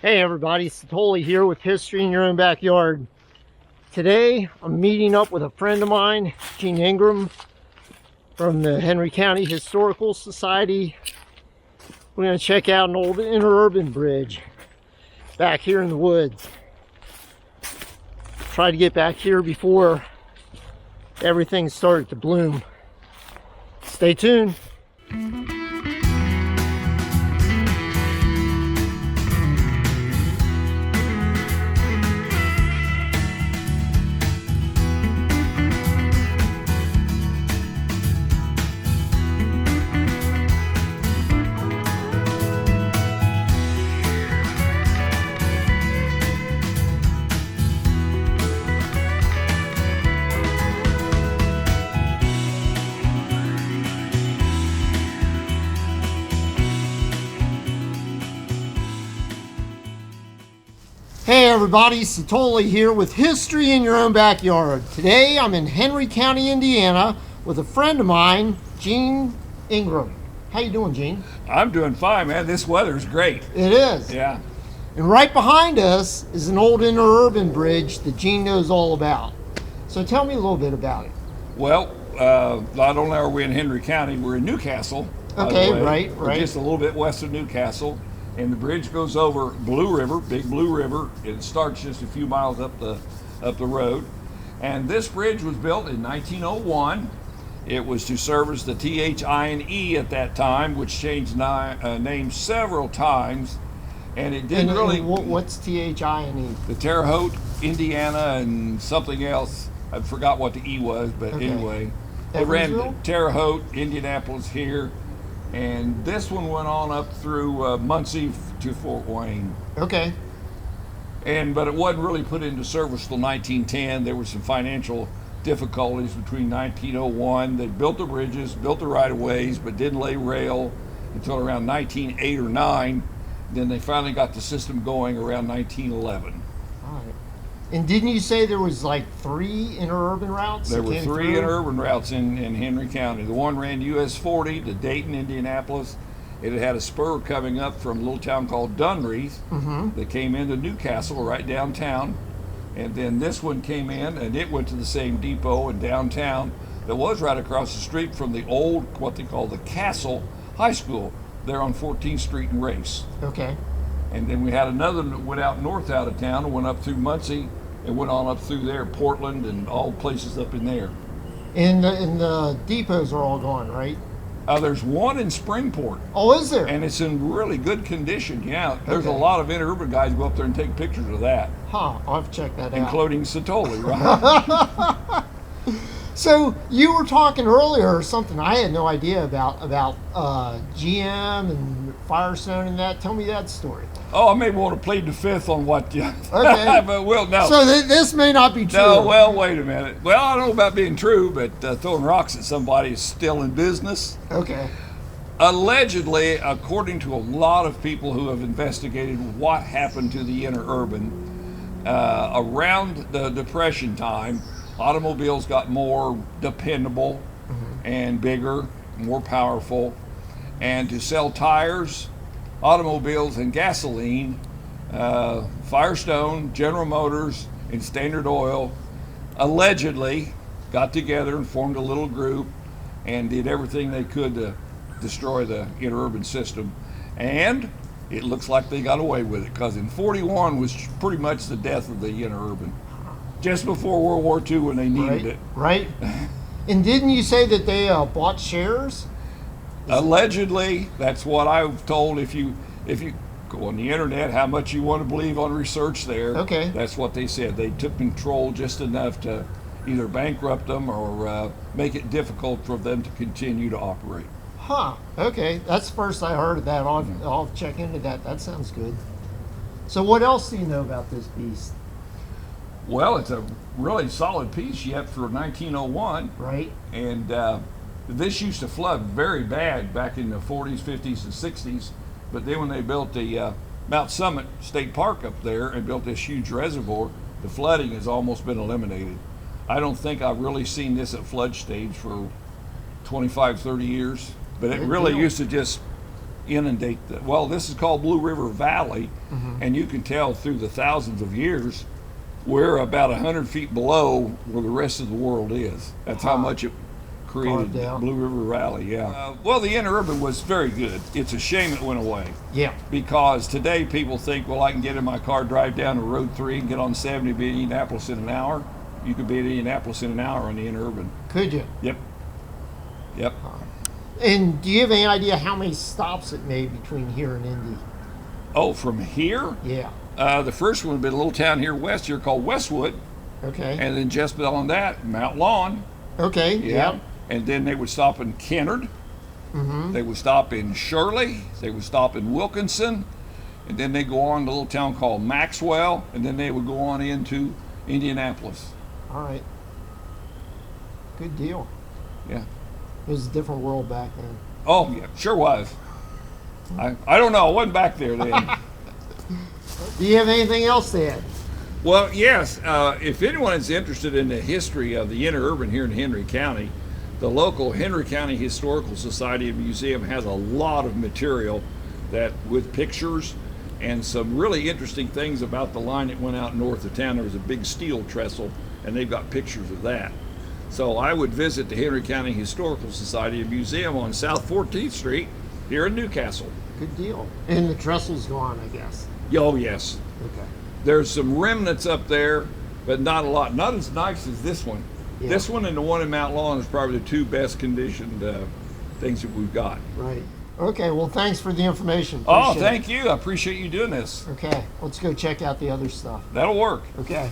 Hey everybody, Satoli here with History in Your Own Backyard. Today I'm meeting up with a friend of mine, Gene Ingram, from the Henry County Historical Society. We're going to check out an old interurban bridge back here in the woods. Try to get back here before everything started to bloom. Stay tuned. Hey everybody, Satoli here with History in Your Own Backyard. Today I'm in Henry County, Indiana with a friend of mine, Gene Ingram. How you doing, Gene? I'm doing fine, man. This weather's great. It is. Yeah. And right behind us is an old interurban bridge that Gene knows all about. So tell me a little bit about it. Well, not only are we in Henry County, we're in Newcastle. Okay, by the way. right. We're just a little bit west of Newcastle. And the bridge goes over Blue River, Big Blue River. It starts just a few miles up the road. And this bridge was built in 1901. It was to service the THI&E at that time, which changed names several times. And it didn't really... What's THI&E? The Terre Haute, Indiana, and something else. I forgot what the E was, but Okay. anyway. They ran Evansville? Terre Haute, Indianapolis here. And this one went on up through Muncie to Fort Wayne. Okay. But it wasn't really put into service till 1910. There were some financial difficulties between 1901. They built the bridges, built the right-of-ways, but didn't lay rail until around 1908 or 9. Then they finally got the system going around 1911. All right. And didn't you say there was like 3 interurban routes? There that were came 3 through? interurban routes in Henry County. The one ran US 40 to Dayton, Indianapolis. It had a spur coming up from a little town called Dunreath that came into Newcastle right downtown. And then this one came in and it went to the same depot in downtown that was right across the street from the old, what they call the Castle High School, there on 14th Street and Race. Okay. And then we had another that went out north out of town and went up through Muncie and went on up through there, Portland and all places up in there. And the depots are all gone, right? There's one in Springport. Oh, is there? And it's in really good condition, yeah. There's Okay. a lot of interurban guys go up there and take pictures of that, Huh, I'll have to check that out. including Satoli, right? So you were talking earlier or something I had no idea about GM and Firestone and that. Tell me that story. Oh, I may want to plead the fifth on what you... Okay. But well, no. So this may not be true. No, well, wait a minute. Well, I don't know about being true, but throwing rocks at somebody is still in business. Okay. Allegedly, according to a lot of people who have investigated what happened to the interurban, around the Depression time, automobiles got more dependable and bigger, more powerful. And to sell tires, automobiles, and gasoline, Firestone, General Motors, and Standard Oil allegedly got together and formed a little group and did everything they could to destroy the interurban system. And it looks like they got away with it, because in 41 was pretty much the death of the interurban. Just before World War II when they needed it. Right. And didn't you say that they bought shares? Allegedly, that's what I've told. If you go on the internet, how much you want to believe on research there, Okay. that's what they said. They took control just enough to either bankrupt them or make it difficult for them to continue to operate. Huh. Okay. That's the first I heard of that. I'll check into that. That sounds good. So what else do you know about this beast? Well, it's a really solid piece yet for 1901. Right. And this used to flood very bad back in the 40s, 50s, and 60s. But then when they built the Mount Summit State Park up there and built this huge reservoir, the flooding has almost been eliminated. I don't think I've really seen this at flood stage for 25, 30 years. But it really used to just inundate well, this is called Blue River Valley, and you can tell through the thousands of years we're about 100 feet below where the rest of the world is. That's how much it created Blue River Valley. Yeah. Well, the Interurban was very good. It's a shame it went away. Yeah. Because today people think, well, I can get in my car, drive down to Road 3 and get on 70, be in Indianapolis in an hour. You could be in Indianapolis in an hour on the Interurban. Could you? Yep. Yep. And do you have any idea how many stops it made between here and Indy? Oh, from here? Yeah. The first one would be a little town here west here called Westwood. Okay. And then just beyond that, Mount Lawn. Okay. Yeah. Yep. And then they would stop in Kennard. They would stop in Shirley. They would stop in Wilkinson. And then they go on to a little town called Maxwell. And then they would go on into Indianapolis. All right. Good deal. Yeah. It was a different world back then. Oh, yeah, sure was. I don't know. I wasn't back there then. Do you have anything else to add? Well, yes. If anyone is interested in the history of the Interurban here in Henry County, the local Henry County Historical Society and Museum has a lot of material that with pictures and some really interesting things about the line that went out north of town. There was a big steel trestle, and they've got pictures of that. So I would visit the Henry County Historical Society and Museum on South 14th Street here in Newcastle. Good deal. And the trestle's gone, I guess. Oh, yes. Okay. There's some remnants up there, but not a lot. Not as nice as this one. Yeah. This one and the one in Mount Lawn is probably the two best conditioned things that we've got. Right. Okay, well, thanks for the information. Oh, Appreciate thank you. I appreciate you doing this. it. Okay, let's go check out the other stuff. That'll work. Okay.